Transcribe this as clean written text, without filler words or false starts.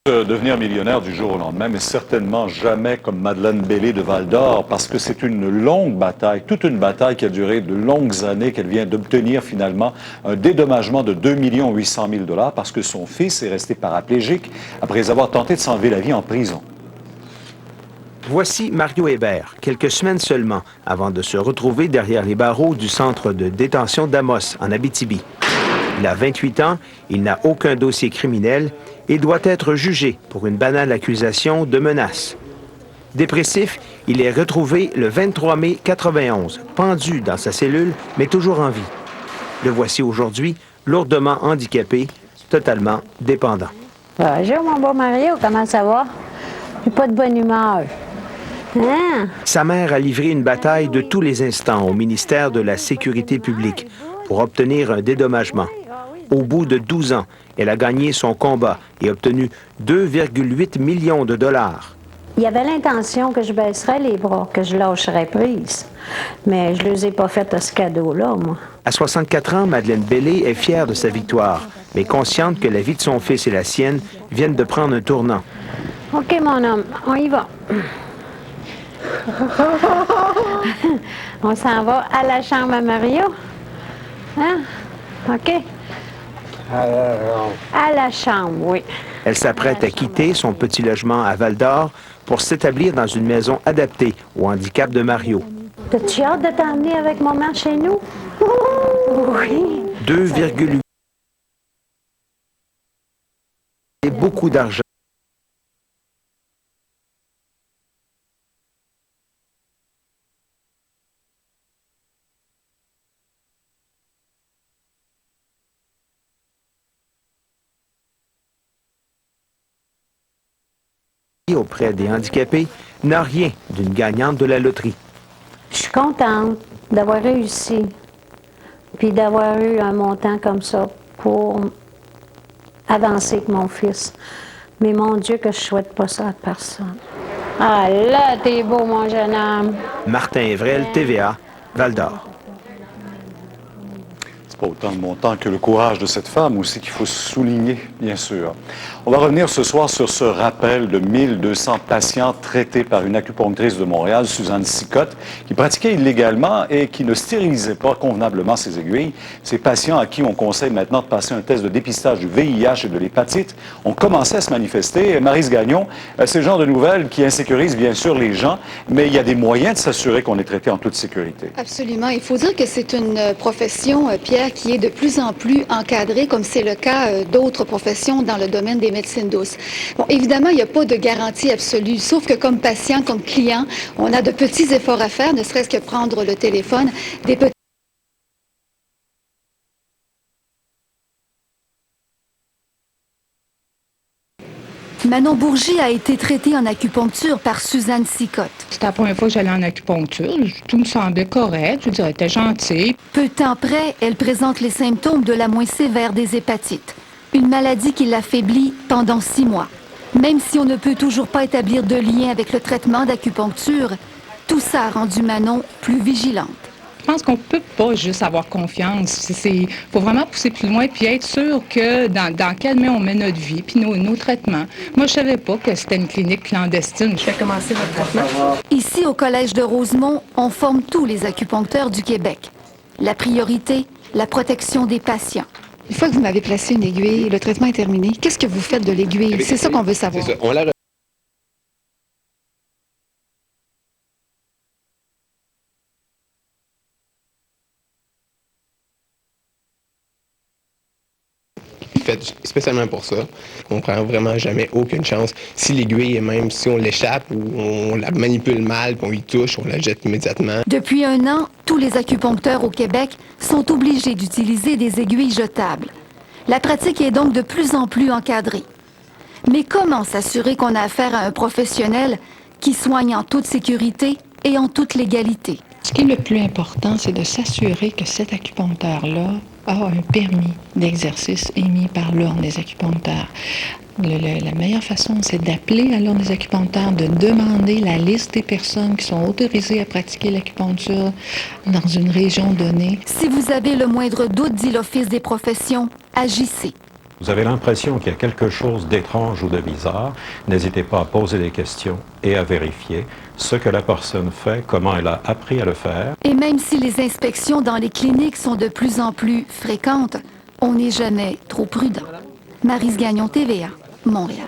Devenir millionnaire du jour au lendemain, mais certainement jamais comme Madeleine Bellé de Val-d'Or, parce que c'est une longue bataille, toute une bataille qui a duré de longues années, qu'elle vient d'obtenir finalement un dédommagement de 2 800 000 $ parce que son fils est resté paraplégique après avoir tenté de s'enlever la vie en prison. Voici Mario Hébert, quelques semaines seulement avant de se retrouver derrière les barreaux du centre de détention d'Amos, en Abitibi. Il a 28 ans, il n'a aucun dossier criminel et doit être jugé pour une banale accusation de menace. Dépressif, il est retrouvé le 23 mai 91, pendu dans sa cellule, mais toujours en vie. Le voici aujourd'hui, lourdement handicapé, totalement dépendant. Bonjour, mon beau Mario, comment ça va? J'ai pas de bonne humeur. Hein? Sa mère a livré une bataille de tous les instants au ministère de la Sécurité publique pour obtenir un dédommagement. Au bout de 12 ans, elle a gagné son combat et obtenu 2,8 millions de dollars. Il y avait l'intention que je baisserais les bras, que je lâcherais prise. Mais je ne les ai pas fait à ce cadeau-là, moi. À 64 ans, Madeleine Bellé est fière de sa victoire, mais consciente que la vie de son fils et la sienne viennent de prendre un tournant. OK, mon homme, on y va. On s'en va à la chambre à Mario. Hein? OK? À la chambre, oui. Elle s'apprête à quitter son petit logement à Val-d'Or pour s'établir dans une maison adaptée au handicap de Mario. T'as-tu hâte de t'emmener avec maman chez nous? Oui. 2,8 et beaucoup d'argent. Auprès des handicapés n'a rien d'une gagnante de la loterie. Je suis contente d'avoir réussi, puis d'avoir eu un montant comme ça pour avancer avec mon fils. Mais mon Dieu, que je souhaite pas ça à personne. Ah là, t'es beau, mon jeune homme. Martin Evrel, TVA, Val-d'Or. C'est pas autant le montant que le courage de cette femme aussi qu'il faut souligner, bien sûr. On va revenir ce soir sur ce rappel de 1200 patients traités par une acupunctrice de Montréal, Suzanne Sicotte, qui pratiquait illégalement et qui ne stérilisait pas convenablement ses aiguilles. Ces patients à qui on conseille maintenant de passer un test de dépistage du VIH et de l'hépatite ont commencé à se manifester. Maryse Gagnon, c'est le genre de nouvelles qui insécurisent bien sûr les gens, mais il y a des moyens de s'assurer qu'on est traité en toute sécurité. Absolument. Il faut dire que c'est une profession, Pierre, qui est de plus en plus encadrée, comme c'est le cas d'autres professions dans le domaine des médecines douces. Bon, évidemment, il n'y a pas de garantie absolue, sauf que comme patient, comme client, on a de petits efforts à faire, ne serait-ce que prendre le téléphone, des petits... Manon Bourgie a été traitée en acupuncture par Suzanne Sicotte. C'était la première fois que j'allais en acupuncture. Tout me semblait correct. Je veux dire, elle était gentille. Peu de temps après, elle présente les symptômes de la moins sévère des hépatites. Une maladie qui l'affaiblit pendant 6 mois. Même si on ne peut toujours pas établir de lien avec le traitement d'acupuncture, tout ça a rendu Manon plus vigilante. Je pense qu'on ne peut pas juste avoir confiance. Il faut vraiment pousser plus loin puis être sûr que dans quelle main on met notre vie puis nos traitements. Moi, je ne savais pas que c'était une clinique clandestine. Je vais commencer votre traitement. Ici, au Collège de Rosemont, on forme tous les acupuncteurs du Québec. La priorité, la protection des patients. Une fois que vous m'avez placé une aiguille, le traitement est terminé. Qu'est-ce que vous faites de l'aiguille? C'est ça qu'on veut savoir. Fait spécialement pour ça. On prend vraiment jamais aucune chance. Si l'aiguille, même si on l'échappe ou on la manipule mal, puis on y touche, on la jette immédiatement. Depuis 1 an, tous les acupuncteurs au Québec sont obligés d'utiliser des aiguilles jetables. La pratique est donc de plus en plus encadrée. Mais comment s'assurer qu'on a affaire à un professionnel qui soigne en toute sécurité et en toute légalité? Ce qui est le plus important, c'est de s'assurer que cet acupuncteur-là a un permis d'exercice émis par l'Ordre des acupuncteurs. La meilleure façon, c'est d'appeler à l'Ordre des acupuncteurs, de demander la liste des personnes qui sont autorisées à pratiquer l'acupuncture dans une région donnée. Si vous avez le moindre doute, dit l'Office des professions, agissez. Vous avez l'impression qu'il y a quelque chose d'étrange ou de bizarre, n'hésitez pas à poser des questions et à vérifier ce que la personne fait, comment elle a appris à le faire. Et même si les inspections dans les cliniques sont de plus en plus fréquentes, on n'est jamais trop prudent. Maryse Gagnon, TVA, Montréal.